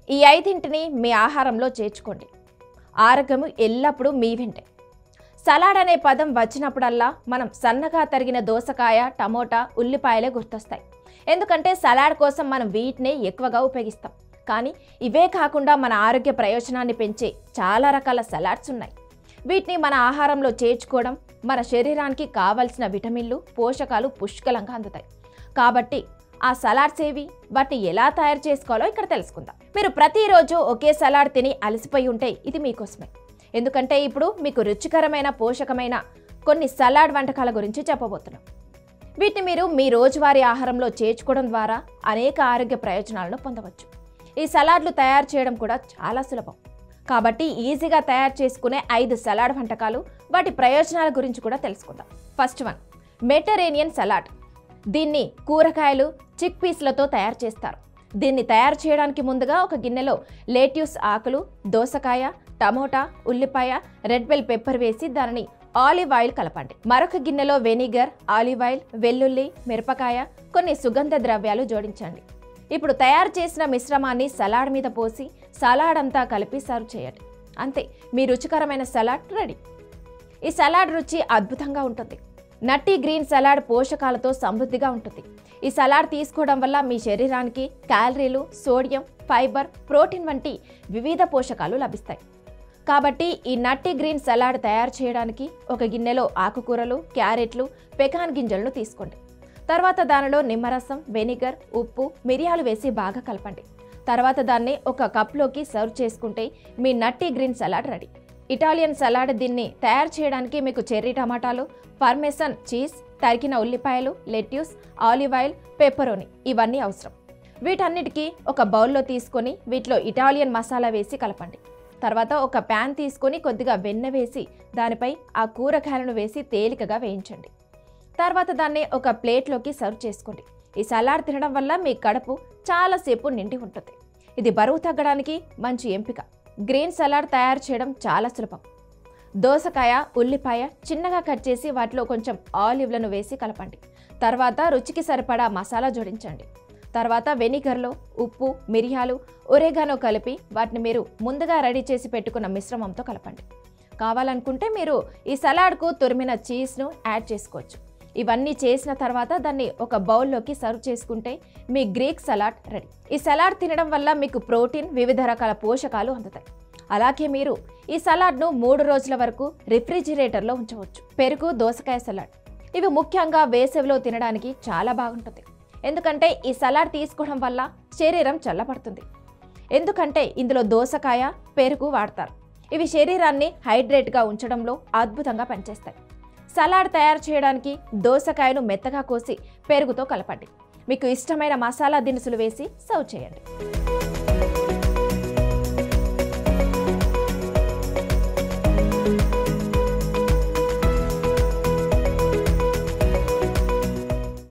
ఈ 5ంటిని మీ ఆహారంలో చేర్చుకోండి. ఆరోగ్యం ఎల్లప్పుడూ మీ వెంటే. సలాడ్ అనే పదం వచ్చినప్పుడల్లా మనం సన్నగా తరిగిన దోసకాయ, టమోటా, ఉల్లిపాయలే గుర్తొస్తాయి. ఎందుకంటే సలాడ్ కోసం మనం వీటినే ఎక్కువగా ఉపయోగిస్తాం. కానీ ఇవే కాకుండా మన ఆరోగ్య ప్రయోజనాన్ని పెంచే చాలా రకాల సలాడ్స్ ఉన్నాయి. వీటిని మన ఆహారంలో చేర్చుకోవడం మన శరీరానికి కావలసిన విటమిన్లు, పోషకాలు పుష్కలంగా అందుతాయి. కాబట్టి ఆ సలాడ్స్ ఏవి, వాటిని ఎలా తయారు చేసుకోవాలో ఇక్కడ తెలుసుకుందాం. మీరు ప్రతిరోజు ఒకే సలాడ్ తిని అలసిపోయి ఉంటే ఇది మీకోసమే. ఎందుకంటే ఇప్పుడు మీకు రుచికరమైన, పోషకమైన కొన్ని సలాడ్ వంటకాల గురించి చెప్పబోతున్నాం. వీటిని మీరు మీ రోజువారీ ఆహారంలో చేర్చుకోవడం ద్వారా అనేక ఆరోగ్య ప్రయోజనాలను పొందవచ్చు. ఈ సలాడ్లు తయారు చేయడం కూడా చాలా సులభం. కాబట్టి ఈజీగా తయారు చేసుకునే 5 సలాడ్ వంటకాలు, వాటి ప్రయోజనాల గురించి కూడా తెలుసుకుందాం. First one, Mediterranean salad. దీన్ని కూరగాయలు, చిక్ పీస్లతో తయారు చేస్తారు. దీన్ని తయారు చేయడానికి ముందుగా ఒక గిన్నెలో లేట్యూస్ ఆకులు, దోసకాయ, టమోటా, ఉల్లిపాయ, రెడ్ బెల్ పెప్పర్ వేసి దానిని ఆలివ్ ఆయిల్ కలపండి. మరొక గిన్నెలో వెనిగర్, ఆలివ్ ఆయిల్, వెల్లుల్లి, మిరపకాయ, కొన్ని సుగంధ ద్రవ్యాలు జోడించండి. ఇప్పుడు తయారు చేసిన మిశ్రమాన్ని సలాడ్ మీద పోసి సలాడ్ అంతా కలిపి సర్వ్ చేయండి. అంతే, మీ రుచికరమైన సలాడ్ రెడీ. ఈ సలాడ్ రుచి అద్భుతంగా ఉంటుంది. నట్టి గ్రీన్ సలాడ్ పోషకాలతో సమృద్ధిగా ఉంటుంది. ఈ సలాడ్ తీసుకోవడం వల్ల మీ శరీరానికి క్యాలరీలు, సోడియం, ఫైబర్, ప్రోటీన్ వంటి వివిధ పోషకాలు లభిస్తాయి. కాబట్టి ఈ నట్టి గ్రీన్ సలాడ్ తయారు చేయడానికి ఒక గిన్నెలో ఆకుకూరలు, క్యారెట్లు, పెకాన్ గింజలను తీసుకోండి. తర్వాత దానిలో నిమ్మరసం, వెనిగర్, ఉప్పు, మిరియాలు వేసి బాగా కలపండి. తర్వాత దాన్ని ఒక కప్లోకి సర్వ్ చేసుకుంటే మీ nutty green salad ready. Italian salad. దీన్ని తయారు చేయడానికి మీకు చెర్రీ టమాటాలు, పార్మెసన్ చీజ్, తరిగిన ఉల్లిపాయలు, లెట్యూస్, ఆలివ్ ఆయిల్, పెప్పరోని ఇవన్నీ అవసరం. వీటన్నిటికీ ఒక బౌల్లో తీసుకొని వీటిలో ఇటాలియన్ మసాలా వేసి కలపండి. తర్వాత ఒక ప్యాన్ తీసుకొని కొద్దిగా వెన్న వేసి దానిపై ఆ కూరగాయలను వేసి తేలికగా వేయించండి. తర్వాత దాన్ని ఒక ప్లేట్లోకి సర్వ్ చేసుకోండి. ఈ సలాడ్ తినడం వల్ల మీ కడుపు చాలాసేపు నిండి ఉంటుంది. ఇది బరువు తగ్గడానికి మంచి ఎంపిక. గ్రీన్ సలాడ్ తయారు చేయడం చాలా సులభం. దోసకాయ, ఉల్లిపాయ చిన్నగా కట్ చేసి వాటిలో కొంచెం ఆలివ్లను వేసి కలపండి. తర్వాత రుచికి సరిపడా మసాలా జోడించండి. తర్వాత వెనిగర్లో ఉప్పు, మిరియాలు, ఒరేగానో కలిపి వాటిని మీరు ముందుగా రెడీ చేసి పెట్టుకున్న మిశ్రమంతో కలపండి. కావాలనుకుంటే మీరు ఈ సలాడ్కు తురిమిన చీజ్ను యాడ్ చేసుకోవచ్చు. ఇవన్నీ చేసిన తర్వాత దాన్ని ఒక బౌల్లోకి సర్వ్ చేసుకుంటే మీ గ్రీక్ సలాడ్ రెడీ. ఈ సలాడ్ తినడం వల్ల మీకు ప్రోటీన్, వివిధ రకాల పోషకాలు అందుతాయి. అలాగే మీరు ఈ సలాడ్ను 3 రోజుల వరకు రిఫ్రిజిరేటర్లో ఉంచవచ్చు. పెరుగు, దోసకాయ సలాడ్. ఇవి ముఖ్యంగా వేసవిలో తినడానికి చాలా బాగుంటుంది. ఎందుకంటే ఈ సలాడ్ తీసుకోవడం వల్ల శరీరం చల్లబడుతుంది. ఎందుకంటే ఇందులో దోసకాయ, పెరుగు వాడతారు. ఇవి శరీరాన్ని హైడ్రేట్గా ఉంచడంలో అద్భుతంగా పనిచేస్తాయి. సలాడ్ తయారు చేయడానికి దోసకాయను మెత్తగా కోసి పెరుగుతో కలపండి. మీకు ఇష్టమైన మసాలా దినుసులు వేసి సర్వ్ చేయండి.